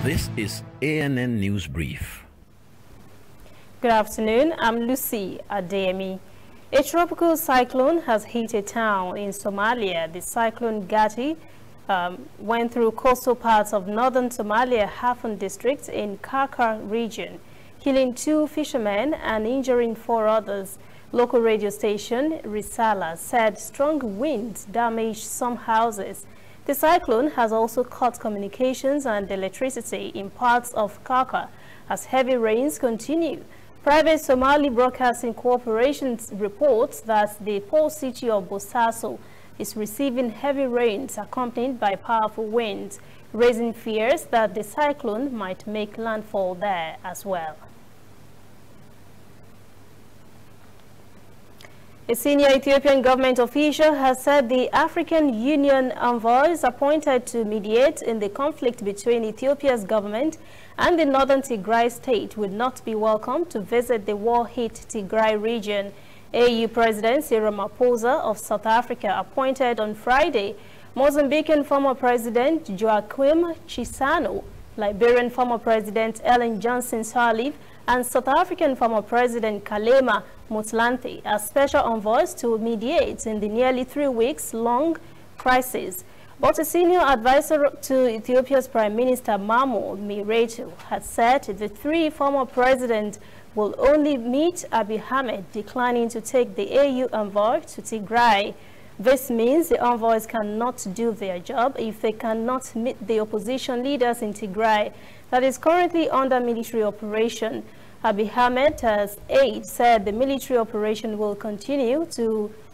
This is ANN News Brief. Good afternoon, I'm Lucy Adeyemi. A tropical cyclone has hit a town in Somalia. The cyclone Gati went through coastal parts of northern Somalia, Hafan district in Kaka region, killing 2 fishermen and injuring 4 others. Local radio station Risala said strong winds damaged some houses. The cyclone has also cut communications and electricity in parts of Kaka as heavy rains continue. Private Somali Broadcasting Corporation reports that the port city of Bosaso is receiving heavy rains accompanied by powerful winds, raising fears that the cyclone might make landfall there as well. A senior Ethiopian government official has said the African Union envoys appointed to mediate in the conflict between Ethiopia's government and the northern Tigray state would not be welcome to visit the war-hit Tigray region. AU President Cyril Ramaphosa of South Africa appointed on Friday Mozambican former President Joaquim Chissano, Liberian former President Ellen Johnson Sirleaf, and South African former President Kgalema Motlanthe as special envoys to mediate in the nearly 3 weeks long crisis. But a senior advisor to Ethiopia's Prime Minister Mahmoud Miretu has said the 3 former presidents will only meet Abiy Ahmed, declining to take the AU envoy to Tigray. This means the envoys cannot do their job if they cannot meet the opposition leaders in Tigray that is currently under military operation. Abiy Ahmed's aide said the military operation will continue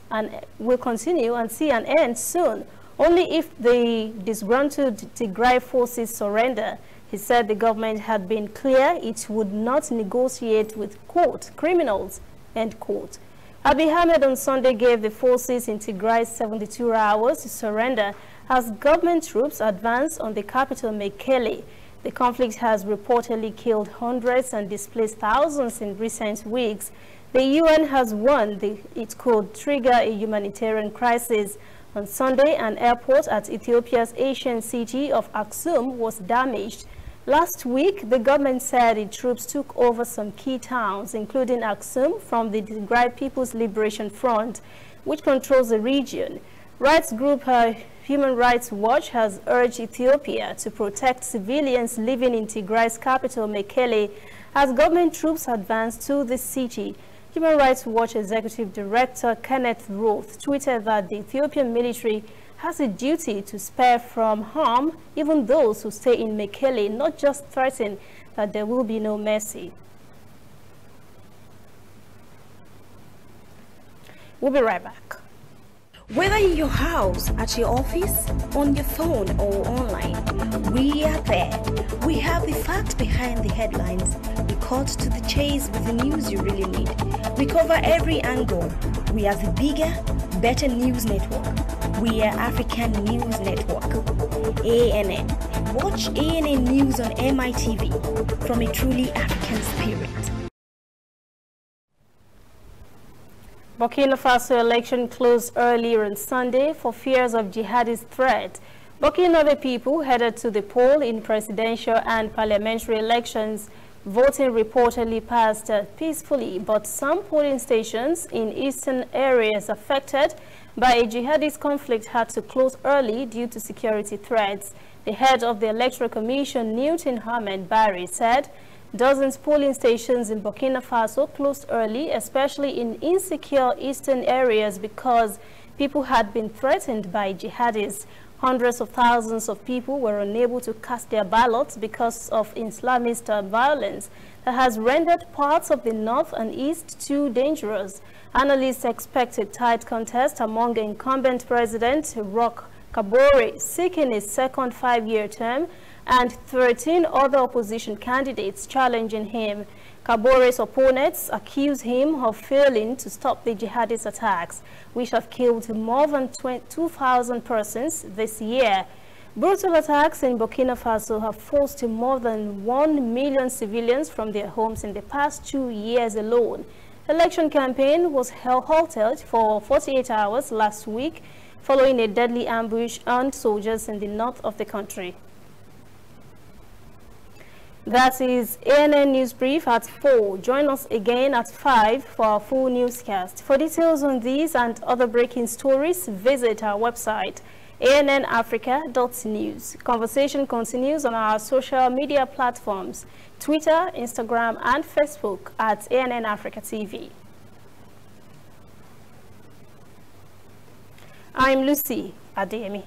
and see an end soon, only if the disgruntled Tigray forces surrender. He said the government had been clear it would not negotiate with, quote, criminals, end quote. Abiy Ahmed on Sunday gave the forces in Tigray 72 hours to surrender as government troops advance on the capital Mekelle. The conflict has reportedly killed hundreds and displaced thousands in recent weeks. The UN has warned it could trigger a humanitarian crisis. On Sunday, an airport at Ethiopia's ancient city of Aksum was damaged. Last week, the government said its troops took over some key towns, including Aksum, from the Tigray People's Liberation Front, which controls the region. Rights group Human Rights Watch has urged Ethiopia to protect civilians living in Tigray's capital, Mekelle, as government troops advance to the city. Human Rights Watch Executive Director Kenneth Roth tweeted that the Ethiopian military has a duty to spare from harm even those who stay in Mekelle, not just threaten that there will be no mercy. We'll be right back. Whether in your house, at your office, on your phone or online, we are there. We have the facts behind the headlines. We cut to the chase with the news you really need. We cover every angle. We are the bigger, better news network. We are African News Network. ANN. Watch ANN News on MITV from a truly African spirit. Burkina Faso election closed earlier on Sunday for fears of jihadist threat. Burkinabe people headed to the poll in presidential and parliamentary elections. Voting reportedly passed peacefully, but some polling stations in eastern areas affected by a jihadist conflict had to close early due to security threats. The head of the Electoral Commission, Newton Ahmed Barry, said dozens of polling stations in Burkina Faso closed early, especially in insecure eastern areas because people had been threatened by jihadists. Hundreds of thousands of people were unable to cast their ballots because of Islamist violence that has rendered parts of the north and east too dangerous. Analysts expect a tight contest among incumbent President Roch Kabore, seeking his second 5-year term, and 13 other opposition candidates challenging him. Kabore's opponents accuse him of failing to stop the jihadist attacks, which have killed more than 2,000 persons this year. Brutal attacks in Burkina Faso have forced more than 1 million civilians from their homes in the past 2 years alone. Election campaign was halted for 48 hours last week following a deadly ambush on soldiers in the north of the country. That is ANN News Brief at 4. Join us again at 5 for our full newscast. For details on these and other breaking stories, visit our website, annafrica.news. Conversation continues on our social media platforms, Twitter, Instagram, and Facebook at ANN Africa TV. I'm Lucy Adeyemi.